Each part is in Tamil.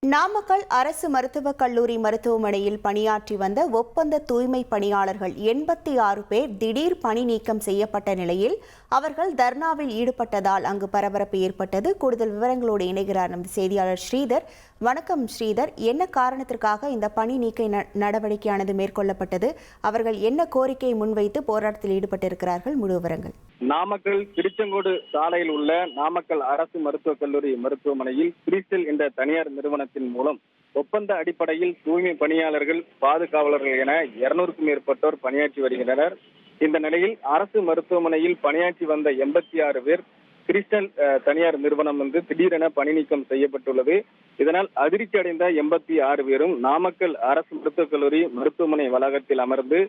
நாமக்கல் அரசு மருத்துவக் கல்லூரி மருத்துவமனையில் பணியாற்றி வந்த ஒப்பந்த தூய்மை பணியாளர்கள் 86 பேர் திடீர் பணி நீக்கம் செய்யப்பட்ட நிலையில் அவர்கள் தர்ணாவில் ஈடுபட்டதால் அங்கு பரபரப்பு ஏற்பட்டது. கூடுதல் விவரங்களோடு இணைகிறார் நமது செய்தியாளர் ஸ்ரீதர். வணக்கம் ஸ்ரீதர், என்ன காரணத்திற்காக இந்த பணி நீக்க நடவடிக்கையானது மேற்கொள்ளப்பட்டது? அவர்கள் என்ன கோரிக்கையை முன்வைத்து போராட்டத்தில் ஈடுபட்டிருக்கிறார்கள்? முழு விவரங்கள். நாமக்கல் திருச்செங்கோடு சாலையில் உள்ள நாமக்கல் அரசு மருத்துவக் கல்லூரி மருத்துவமனையில் கிறிஸ்டல் என்ற தனியார் நிறுவனத்தின் மூலம் ஒப்பந்த அடிப்படையில் தூய்மை பணியாளர்கள், பாதுகாவலர்கள் என 200க்கும் மேற்பட்டோர் பணியாற்றி வருகின்றனர். இந்த நிலையில் அரசு மருத்துவமனையில் பணியாற்றி வந்த 86 பேர் கிறிஸ்டல் தனியார் நிறுவனம் திடீரென பணி நீக்கம் செய்யப்பட்டுள்ளது. இதனால் அதிர்ச்சி அடைந்த 86 பேரும் நாமக்கல் அரசு மருத்துவக் கல்லூரி மருத்துவமனை வளாகத்தில் அமர்ந்து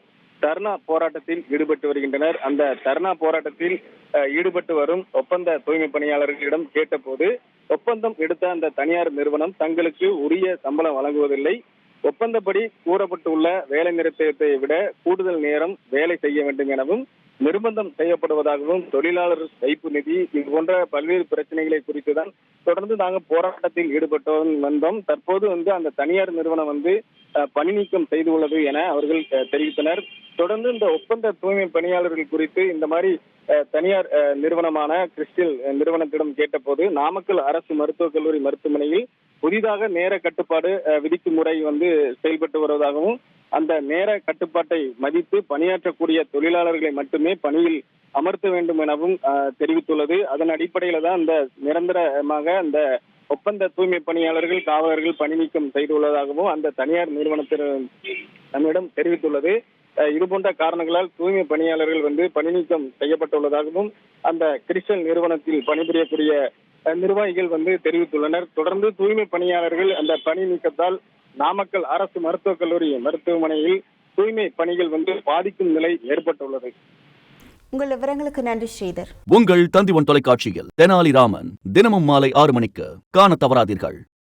தர்ணா போராட்டத்தில் ஈடுபட்டு வருகின்றனர். அந்த தர்ணா போராட்டத்தில் ஈடுபட்டு வரும் ஒப்பந்த தூய்மை பணியாளர்களிடம் கேட்டபோது, ஒப்பந்தம் எடுத்த அந்த தனியார் நிறுவனம் தங்களுக்கு உரிய சம்பளம் வழங்குவதில்லை, ஒப்பந்தப்படி கூறப்பட்டுள்ள வேலை நிறுத்தத்தை விட கூடுதல் நேரம் வேலை செய்ய வேண்டும் எனவும் நிர்பந்தம் செய்யப்படுவதாகவும், தொழிலாளர் வைப்பு நிதி இது போன்ற பல்வேறு பிரச்சனைகளை குறித்துதான் தொடர்ந்து நாங்கள் போராட்டத்தில் ஈடுபட்டு வந்தோம். தற்போது அந்த தனியார் நிறுவனம் பணி நீக்கம் செய்துள்ளது என அவர்கள் தெரிவித்தனர். தொடர்ந்து இந்த ஒப்பந்த தூய்மை பணியாளர்கள் குறித்து இந்த மாதிரி தனியார் நிறுவனமான கிறிஸ்டல் நிறுவனத்திடம் கேட்டபோது, நாமக்கல் அரசு மருத்துவக் கல்லூரி மருத்துவமனையில் புதிதாக நேர கட்டுப்பாடு விதிக்கும் முறை செயல்பட்டு வருவதாகவும், அந்த நேர கட்டுப்பாட்டை மதித்து பணியாற்றக்கூடிய தொழிலாளர்களை மட்டுமே பணியில் அமர்த்த வேண்டும் எனவும் தெரிவித்துள்ளது. அதன் அடிப்படையில தான் அந்த நிரந்தரமாக அந்த ஒப்பந்த தூய்மை பணியாளர்கள், காவலர்கள் பணி நீக்கம் செய்துள்ளதாகவும் அந்த தனியார் நிறுவனத்தினர் நம்மிடம் தெரிவித்துள்ளது. இதுபோன்ற காரணங்களால் தூய்மை பணியாளர்கள் பணி நீக்கம் செய்யப்பட்டுள்ளதாகவும் அந்த கிறிஸ்டல் நிறுவனத்தில் பணிபுரியக்கூடிய நிர்வாகிகள் தெரிவித்துள்ளனர். தொடர்ந்து தூய்மை பணியாளர்கள் அந்த பணி நீக்கத்தால் நாமக்கல் அரசு மருத்துவக் கல்லூரி மருத்துவமனையில் தூய்மை பணிகள் பாதிக்கும் நிலை ஏற்பட்டுள்ளது. உங்கள் விவரங்களுக்கு நன்றி ஸ்ரீதர். உங்கள் தந்திவன் தொலைக்காட்சியில் தெனாலிராமன் தினமும் மாலை 6 மணிக்கு காண தவறாதீர்கள்.